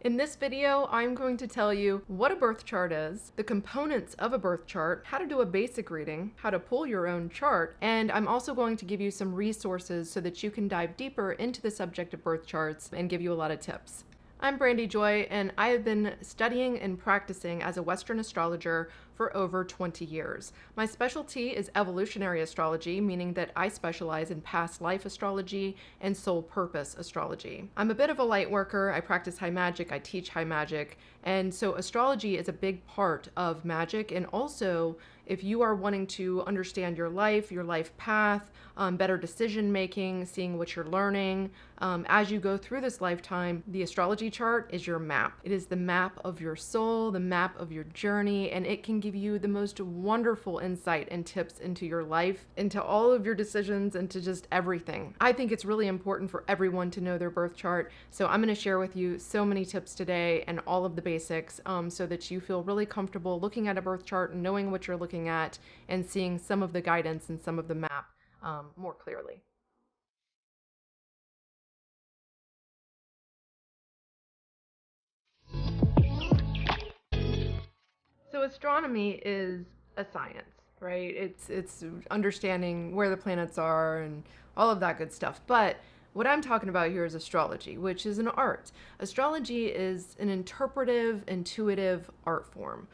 In this video, I'm going to tell you what a birth chart is, the components of a birth chart, how to do a basic reading, how to pull your own chart, and I'm also going to give you some resources so that you can dive deeper into the subject of birth charts and give you a lot of tips. I'm Brandy Joy, and I have been studying and practicing as a Western astrologer for over 20 years. My specialty is evolutionary astrology, meaning that I specialize in past life astrology and soul purpose astrology. I'm a bit of a light worker. I practice high magic, I teach high magic, and so astrology is a big part of magic. And also, if you are wanting to understand your life path, better decision making, seeing what you're learning as you go through this lifetime, the astrology chart is your map. It is the map of your soul, the map of your journey, and it can give you the most wonderful insight and tips into your life, into all of your decisions, into just everything. I think it's really important for everyone to know their birth chart, so I'm going to share with you so many tips today and all of the basics so that you feel really comfortable looking at a birth chart and knowing what you're looking at and seeing some of the guidance and some of the map more clearly. So astronomy is a science, right? It's understanding where the planets are and all of that good stuff. But what I'm talking about here is astrology, which is an art. Astrology is an interpretive, intuitive art form.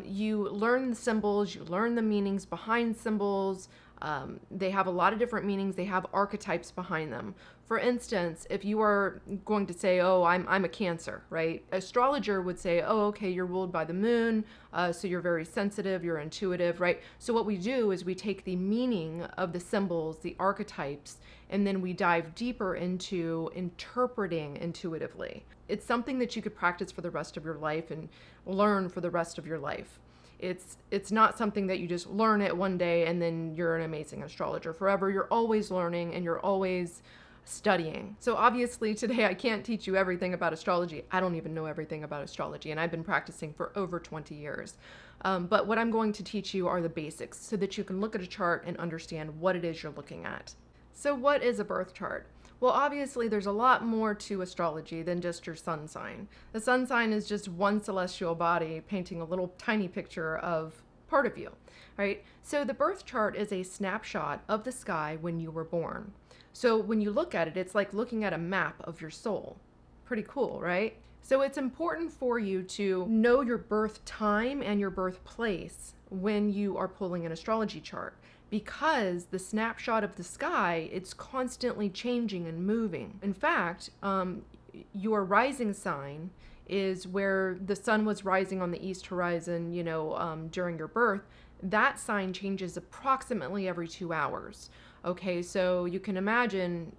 You learn the symbols, you learn the meanings behind symbols. They have a lot of different meanings. They have archetypes behind them. For instance, if you are going to say, oh, I'm a Cancer, right? Astrologer would say, oh, okay, you're ruled by the moon, so you're very sensitive, you're intuitive, right? So what we do is we take the meaning of the symbols, the archetypes, and then we dive deeper into interpreting intuitively. It's something that you could practice for the rest of your life and learn for the rest of your life. It's not something that you just learn it one day and then you're an amazing astrologer forever. You're always learning and you're always studying. So obviously today I can't teach you everything about astrology. I don't even know everything about astrology, and I've been practicing for over 20 years. But what I'm going to teach you are the basics so that you can look at a chart and understand what it is you're looking at. So what is a birth chart? Well, obviously there's a lot more to astrology than just your sun sign. The sun sign is just one celestial body painting a little tiny picture of part of you, right? So the birth chart is a snapshot of the sky when you were born. So when you look at it, it's like looking at a map of your soul. Pretty cool, right? So it's important for you to know your birth time and your birthplace when you are pulling an astrology chart, because the snapshot of the sky, it's constantly changing and moving. In fact, your rising sign is where the sun was rising on the east horizon, during your birth. That sign changes approximately every 2 hours. Okay, so you can imagine,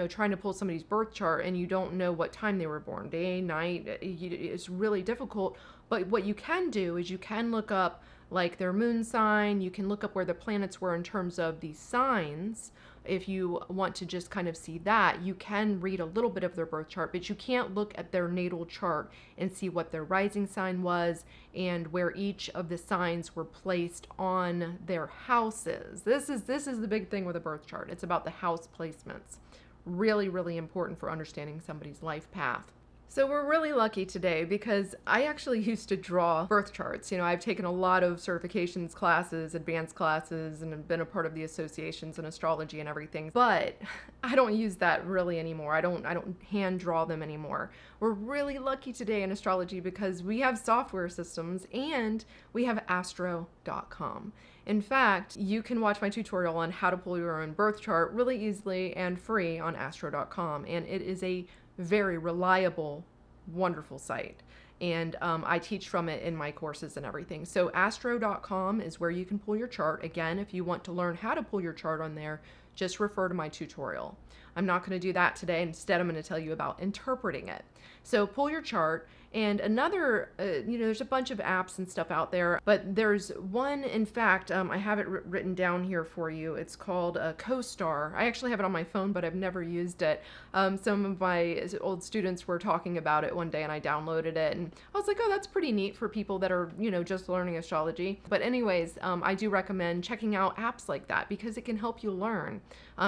trying to pull somebody's birth chart and you don't know what time they were born, day, night, it's really difficult. But what you can do is you can look up like their moon sign. You can look up where the planets were in terms of these signs. If you want to just kind of see that, you can read a little bit of their birth chart, but you can't look at their natal chart and see what their rising sign was and where each of the signs were placed on their houses. This is the big thing with a birth chart. It's about the house placements. Really, really important for understanding somebody's life path. So we're really lucky today because I actually used to draw birth charts. I've taken a lot of certifications classes, advanced classes, and have been a part of the associations in astrology and everything. But I don't use that really anymore. I don't hand draw them anymore. We're really lucky today in astrology because we have software systems and we have Astro.com. In fact, you can watch my tutorial on how to pull your own birth chart really easily and free on Astro.com, and it is a very reliable, wonderful site. And I teach from it in my courses and everything. So Astro.com is where you can pull your chart. Again, if you want to learn how to pull your chart on there, just refer to my tutorial. I'm not going to do that today. Instead, I'm going to tell you about interpreting it. So pull your chart. And another, there's a bunch of apps and stuff out there, but there's one, in fact, I have it written down here for you. It's called CoStar. I actually have it on my phone, but I've never used it. Some of my old students were talking about it one day and I downloaded it and I was like, oh, that's pretty neat for people that are, just learning astrology. But anyways, I do recommend checking out apps like that because it can help you learn,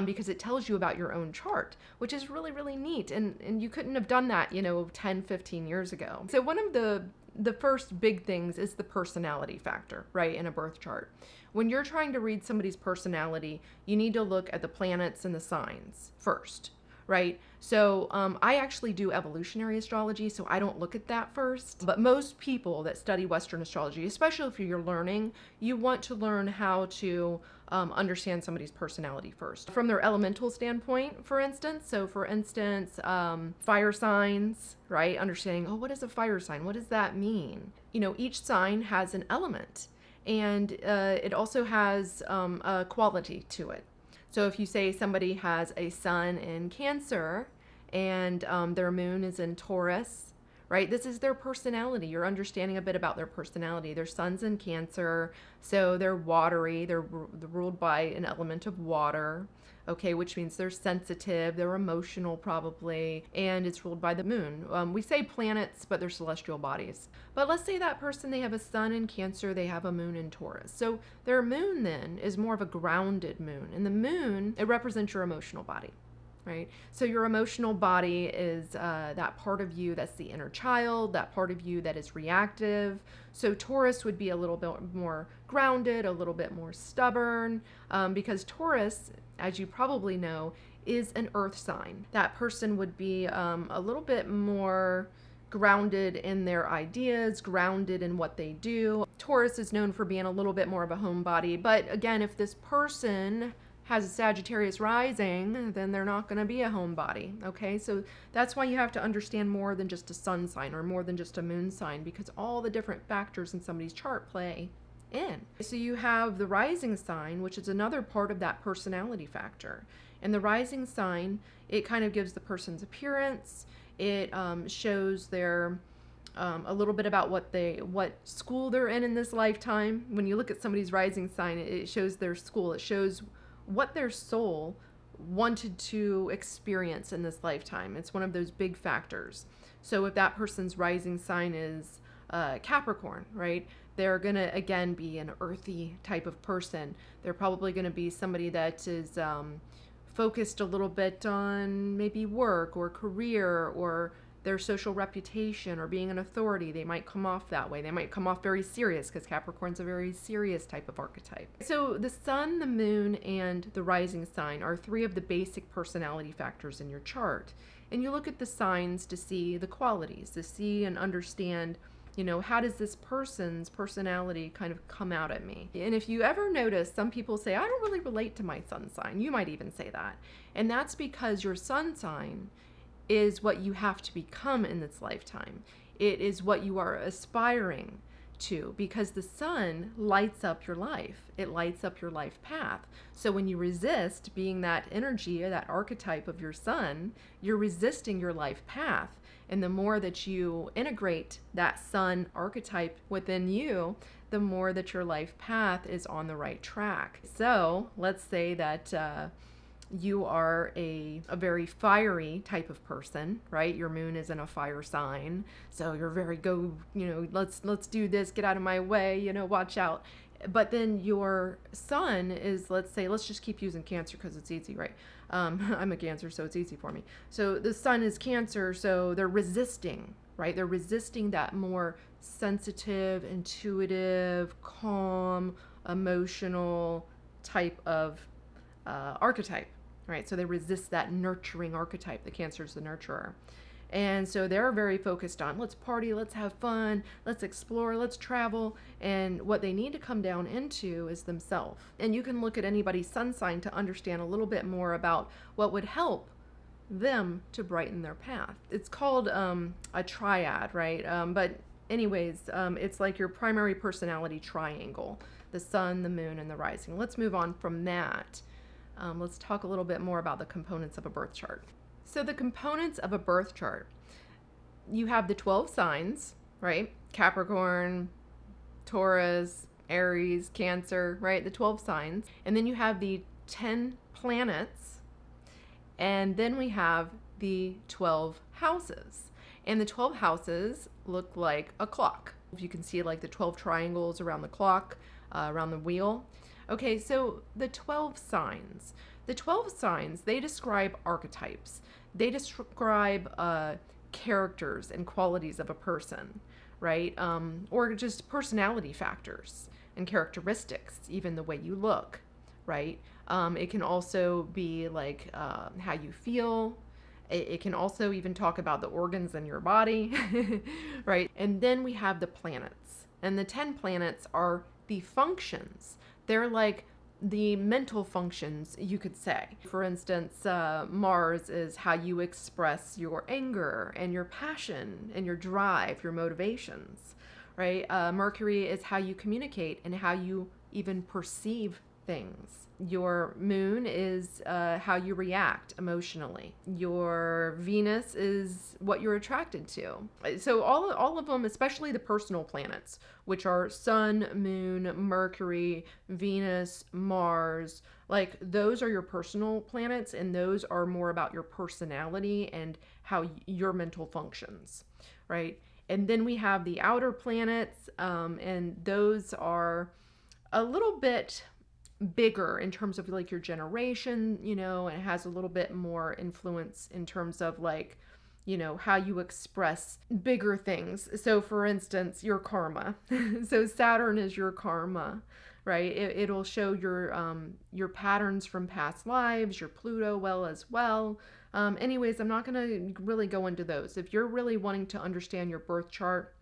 because it tells you about your own chart, which is really, really neat. And you couldn't have done that, 10, 15 years ago. So one of the first big things is the personality factor, right, in a birth chart. When you're trying to read somebody's personality, you need to look at the planets and the signs first, right? So I actually do evolutionary astrology, so I don't look at that first. But most people that study Western astrology, especially if you're learning, you want to learn how to understand somebody's personality first. From their elemental standpoint, for instance. So for instance, fire signs, right? Understanding, oh, what is a fire sign? What does that mean? Each sign has an element, and it also has a quality to it. So if you say somebody has a sun in Cancer and their moon is in Taurus, right? This is their personality. You're understanding a bit about their personality. Their sun's in Cancer, so they're watery. They're ruled by an element of water, okay, which means they're sensitive, they're emotional probably, and it's ruled by the moon. We say planets, but they're celestial bodies. But let's say that person, they have a sun in Cancer, they have a moon in Taurus. So their moon then is more of a grounded moon. And the moon, it represents your emotional body. Right? So your emotional body is that part of you that's the inner child, that part of you that is reactive. So Taurus would be a little bit more grounded, a little bit more stubborn, because Taurus, as you probably know, is an earth sign. That person would be a little bit more grounded in their ideas, grounded in what they do. Taurus is known for being a little bit more of a homebody, but again, if this person has a Sagittarius rising, then they're not going to be a homebody, okay? So that's why you have to understand more than just a sun sign or more than just a moon sign, because all the different factors in somebody's chart play in. So you have the rising sign, which is another part of that personality factor. And the rising sign, it kind of gives the person's appearance. It shows their a little bit about what school they're in this lifetime. When you look at somebody's rising sign, it shows their school. It shows what their soul wanted to experience in this lifetime. It's one of those big factors. So if that person's rising sign is Capricorn, right, they're going to, again, be an earthy type of person. They're probably going to be somebody that is focused a little bit on maybe work or career or their social reputation or being an authority. They might come off that way. They might come off very serious, because Capricorn's a very serious type of archetype. So the sun, the moon, and the rising sign are three of the basic personality factors in your chart. And you look at the signs to see the qualities, to see and understand, how does this person's personality kind of come out at me? And if you ever notice, some people say, I don't really relate to my sun sign. You might even say that. And that's because your sun sign is what you have to become in this lifetime. It is what you are aspiring to, because the sun lights up your life. It lights up your life path. So when you resist being that energy or that archetype of your sun, you're resisting your life path. And the more that you integrate that sun archetype within you, the more that your life path is on the right track. So let's say that you are a very fiery type of person, right? Your moon is in a fire sign. So you're very let's do this, get out of my way, watch out. But then your sun is, let's just keep using Cancer because it's easy, right? I'm a Cancer, so it's easy for me. So the sun is Cancer, so they're resisting, right? They're resisting that more sensitive, intuitive, calm, emotional type of archetype. Right, so they resist that nurturing archetype. The Cancer is the nurturer. And so they're very focused on, let's party, let's have fun, let's explore, let's travel. And what they need to come down into is themselves. And you can look at anybody's sun sign to understand a little bit more about what would help them to brighten their path. It's called a triad, right? But anyways, it's like your primary personality triangle, the sun, the moon, and the rising. Let's move on from that. Let's talk a little bit more about the components of a birth chart. So the components of a birth chart, you have the 12 signs, right? Capricorn, Taurus, Aries, Cancer, right? The 12 signs. And then you have the 10 planets. And then we have the 12 houses. And the 12 houses look like a clock. You can see like the 12 triangles around the clock, around the wheel. Okay, so the 12 signs. The 12 signs, they describe archetypes. They describe characters and qualities of a person, right? Or just personality factors and characteristics, even the way you look, right? It can also be like how you feel. It can also even talk about the organs in your body, right? And then we have the planets. And the 10 planets are the functions. They're like the mental functions, you could say. For instance, Mars is how you express your anger and your passion and your drive, your motivations, right? Mercury is how you communicate and how you even perceive things. Your moon is how you react emotionally. Your Venus is what you're attracted to. So all of them, especially the personal planets, which are Sun, Moon, Mercury, Venus, Mars, like those are your personal planets, and those are more about your personality and how your mental functions, right? And then we have the outer planets, and those are a little bit bigger in terms of like your generation, and it has a little bit more influence in terms of like, how you express bigger things. So for instance, your karma. So Saturn is your karma, right? It'll show your patterns from past lives, your Pluto as well. Anyways, I'm not going to really go into those. If you're really wanting to understand your birth chart,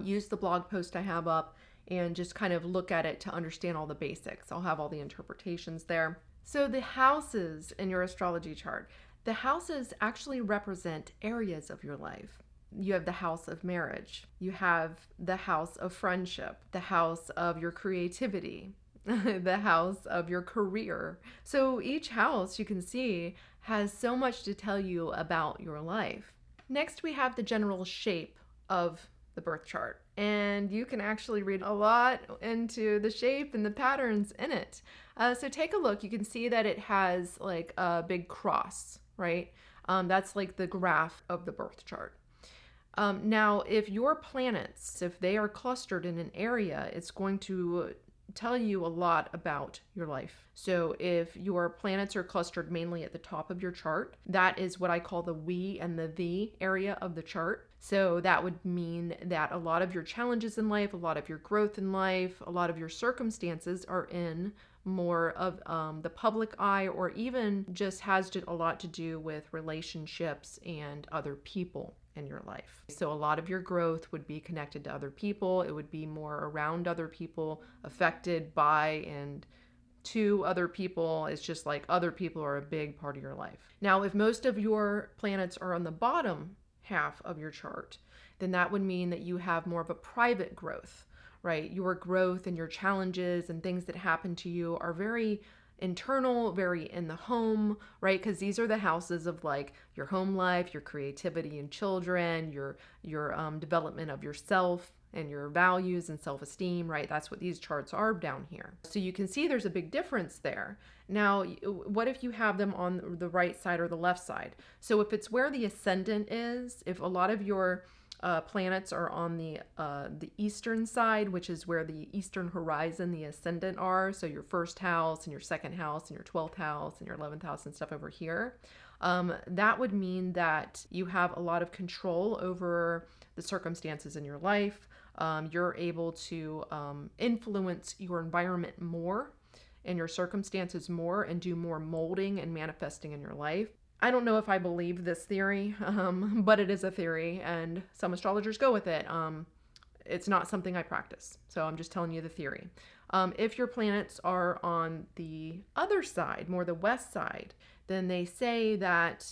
use the blog post I have up and just kind of look at it to understand all the basics. I'll have all the interpretations there. So the houses in your astrology chart, the houses actually represent areas of your life. You have the house of marriage. You have the house of friendship, the house of your creativity, the house of your career. So each house, you can see, has so much to tell you about your life. Next, we have the general shape of the birth chart, and you can actually read a lot into the shape and the patterns in it. So take a look. You can see that it has like a big cross, right? That's like the graph of the birth chart. Now, if your planets, if they are clustered in an area, it's going to tell you a lot about your life. So if your planets are clustered mainly at the top of your chart, that is what I call the we and the thee area of the chart. So that would mean that a lot of your challenges in life, a lot of your growth in life, a lot of your circumstances are in more of the public eye, or even just has a lot to do with relationships and other people in your life. So a lot of your growth would be connected to other people. It would be more around other people, affected by and to other people. It's just like other people are a big part of your life. Now, if most of your planets are on the bottom half of your chart, then that would mean that you have more of a private growth, right? Your growth and your challenges and things that happen to you are very internal, very in the home, right? Because these are the houses of like your home life, your creativity and children, your development of yourself and your values and self-esteem, right? That's what these charts are down here. So you can see there's a big difference there. Now, what if you have them on the right side or the left side? So if it's where the ascendant is, if a lot of your planets are on the eastern side, which is where the eastern horizon, the ascendant are. So your first house and your second house and your 12th house and your 11th house and stuff over here. That would mean that you have a lot of control over the circumstances in your life. You're able to influence your environment more and your circumstances more and do more molding and manifesting in your life. I don't know if I believe this theory, but it is a theory, and some astrologers go with it. It's not something I practice, so I'm just telling you the theory. If your planets are on the other side, more the west side, then they say that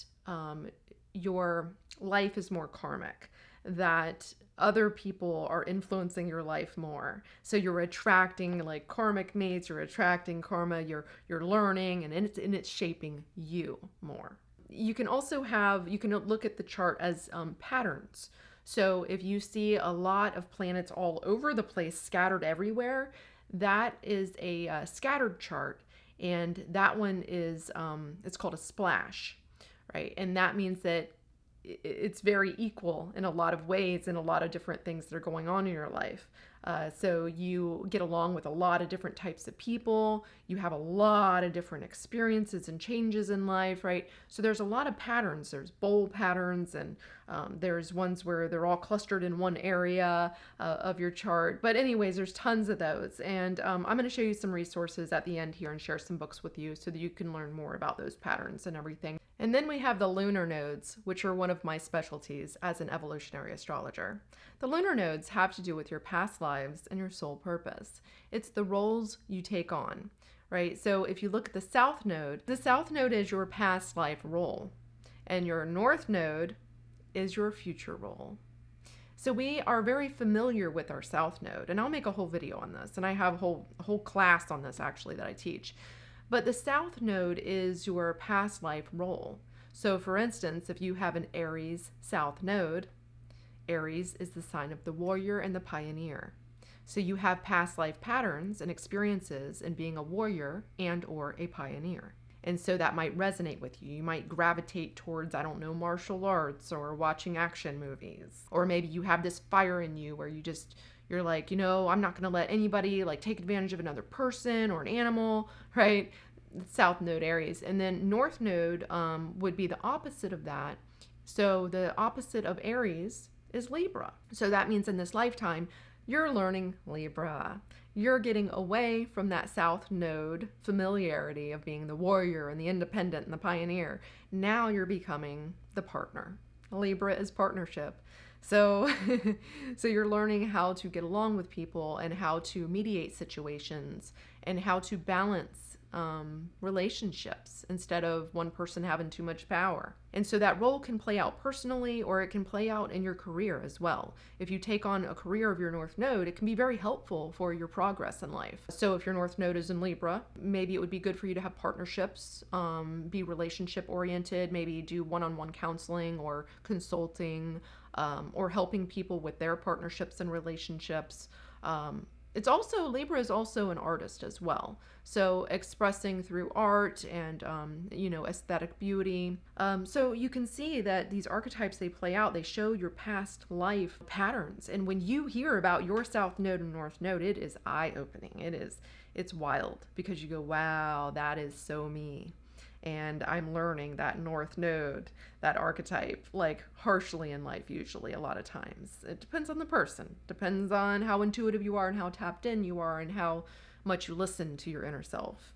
your life is more karmic, that other people are influencing your life more. So you're attracting like karmic mates, you're attracting karma, you're learning, and it's shaping you more. You can also you can look at the chart as patterns. So if you see a lot of planets all over the place, scattered everywhere, that is a scattered chart. And that one is, it's called a splash, right? And that means that it's very equal in a lot of ways, and a lot of different things that are going on in your life. So you get along with a lot of different types of people. You have a lot of different experiences and changes in life, right? So there's a lot of patterns. There's bowl patterns, and there's ones where they're all clustered in one area of your chart. But anyways, there's tons of those. And I'm going to show you some resources at the end here and share some books with you so that you can learn more about those patterns and everything. And then we have the lunar nodes, which are one of my specialties as an evolutionary astrologer. The lunar nodes have to do with your past lives and your soul purpose. It's the roles you take on, right? So if you look at the south node is your past life role, and your north node is your future role. So we are very familiar with our south node, and I'll make a whole video on this, and I have a whole class on this actually that I teach. But the south node is your past life role. So for instance, if you have an Aries south node, Aries is the sign of the warrior and the pioneer. So you have past life patterns and experiences in being a warrior and or a pioneer. And so that might resonate with you. You might gravitate towards, I don't know, martial arts or watching action movies. Or maybe you have this fire in you where you're like, I'm not going to let anybody like take advantage of another person or an animal, right? South node Aries. And then north node would be the opposite of that. So the opposite of Aries is Libra. So that means in this lifetime, you're learning Libra. You're getting away from that south node familiarity of being the warrior and the independent and the pioneer. Now you're becoming the partner. Libra is partnership. So, so you're learning how to get along with people and how to mediate situations and how to balance relationships instead of one person having too much power. And so that role can play out personally, or it can play out in your career as well. If you take on a career of your north node, it can be very helpful for your progress in life. So if your north node is in Libra, maybe it would be good for you to have partnerships, be relationship oriented, maybe do one-on-one counseling or consulting, or helping people with their partnerships and relationships. Libra is also an artist as well. So expressing through art and, aesthetic beauty. So you can see that these archetypes, they play out, they show your past life patterns. And when you hear about your south node and north node, it is eye-opening. It's wild because you go, wow, that is so me. And I'm learning that north node, that archetype, like harshly in life, usually a lot of times. It depends on the person, depends on how intuitive you are and how tapped in you are and how much you listen to your inner self.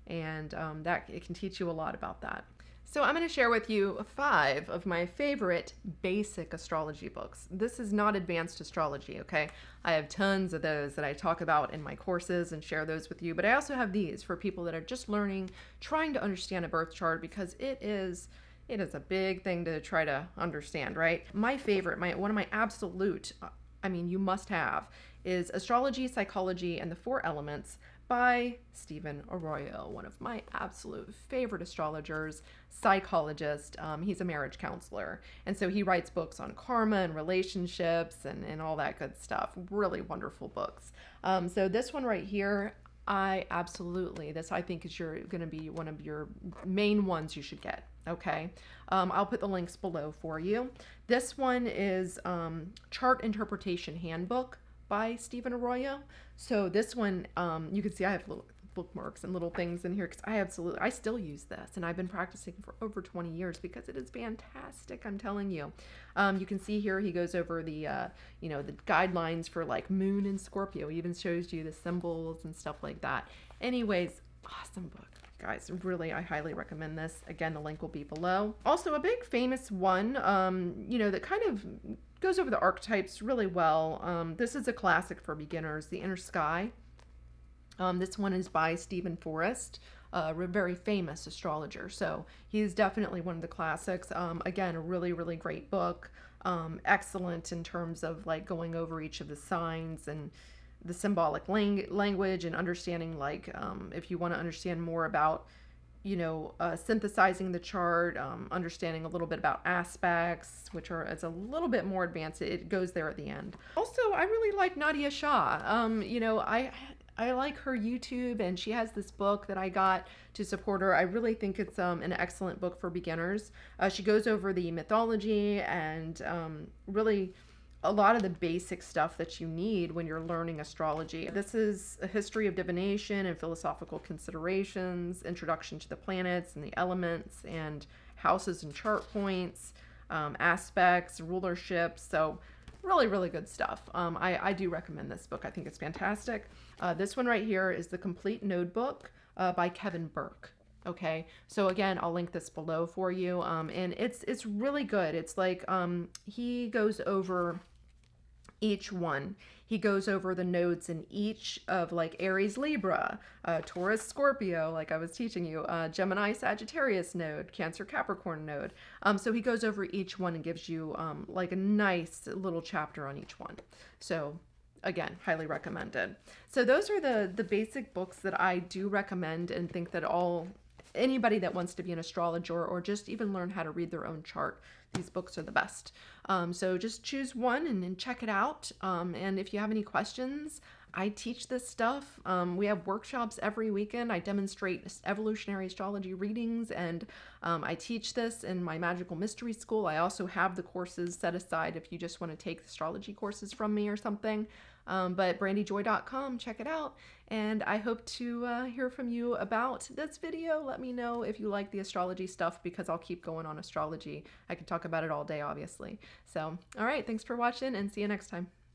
And that it can teach you a lot about that. So I'm going to share with you 5 of my favorite basic astrology books. This is not advanced astrology, okay? I have tons of those that I talk about in my courses and share those with you, but I also have these for people that are just learning, trying to understand a birth chart, because it is a big thing to try to understand, right? My favorite, one of my absolute, you must have, is Astrology, Psychology, and the Four Elements by Stephen Arroyo, one of my absolute favorite astrologers, psychologist. He's a marriage counselor. And so he writes books on karma and relationships and all that good stuff. Really wonderful books. So this one right here, I think is going to be one of your main ones you should get. Okay. I'll put the links below for you. This one is Chart Interpretation Handbook by Stephen Arroyo. So this one, you can see I have little bookmarks and little things in here because I still use this, and I've been practicing for over 20 years because it is fantastic. I'm telling you. You can see here he goes over the the guidelines for like Moon and Scorpio. He even shows you the symbols and stuff like that. Anyways, awesome book. Guys, really, I highly recommend this. Again, the link will be below. Also, a big famous one, that kind of goes over the archetypes really well. This is a classic for beginners, The Inner Sky. This one is by Stephen Forrest, a very famous astrologer. So he's definitely one of the classics. Again, a really, really great book. Excellent in terms of like going over each of the signs and the symbolic language and understanding, like, if you want to understand more about, synthesizing the chart, understanding a little bit about aspects, it's a little bit more advanced. It goes there at the end. Also, I really like Nadia Shah. I like her YouTube, and she has this book that I got to support her. I really think it's an excellent book for beginners. She goes over the mythology and really a lot of the basic stuff that you need when you're learning astrology. This is a history of divination and philosophical considerations, introduction to the planets and the elements and houses and chart points, aspects, rulerships. So really, really good stuff. I do recommend this book. I think it's fantastic. This one right here is The Complete Notebook by Kevin Burke. Okay, so again, I'll link this below for you, and it's really good. It's like he goes over each one. He goes over the nodes in each of like Aries, Libra, Taurus, Scorpio, like I was teaching you, Gemini, Sagittarius node, Cancer, Capricorn node. So he goes over each one and gives you like a nice little chapter on each one. So again, highly recommended. So those are the basic books that I do recommend and think that anybody that wants to be an astrologer or just even learn how to read their own chart, these books are the best. So just choose one and check it out. And if you have any questions, I teach this stuff. We have workshops every weekend. I demonstrate evolutionary astrology readings, and I teach this in my magical mystery school. I also have the courses set aside if you just want to take astrology courses from me or something. But brandyjoy.com, check it out. And I hope to hear from you about this video. Let me know if you like the astrology stuff, because I'll keep going on astrology. I could talk about it all day, obviously. So, all right, thanks for watching, and see you next time.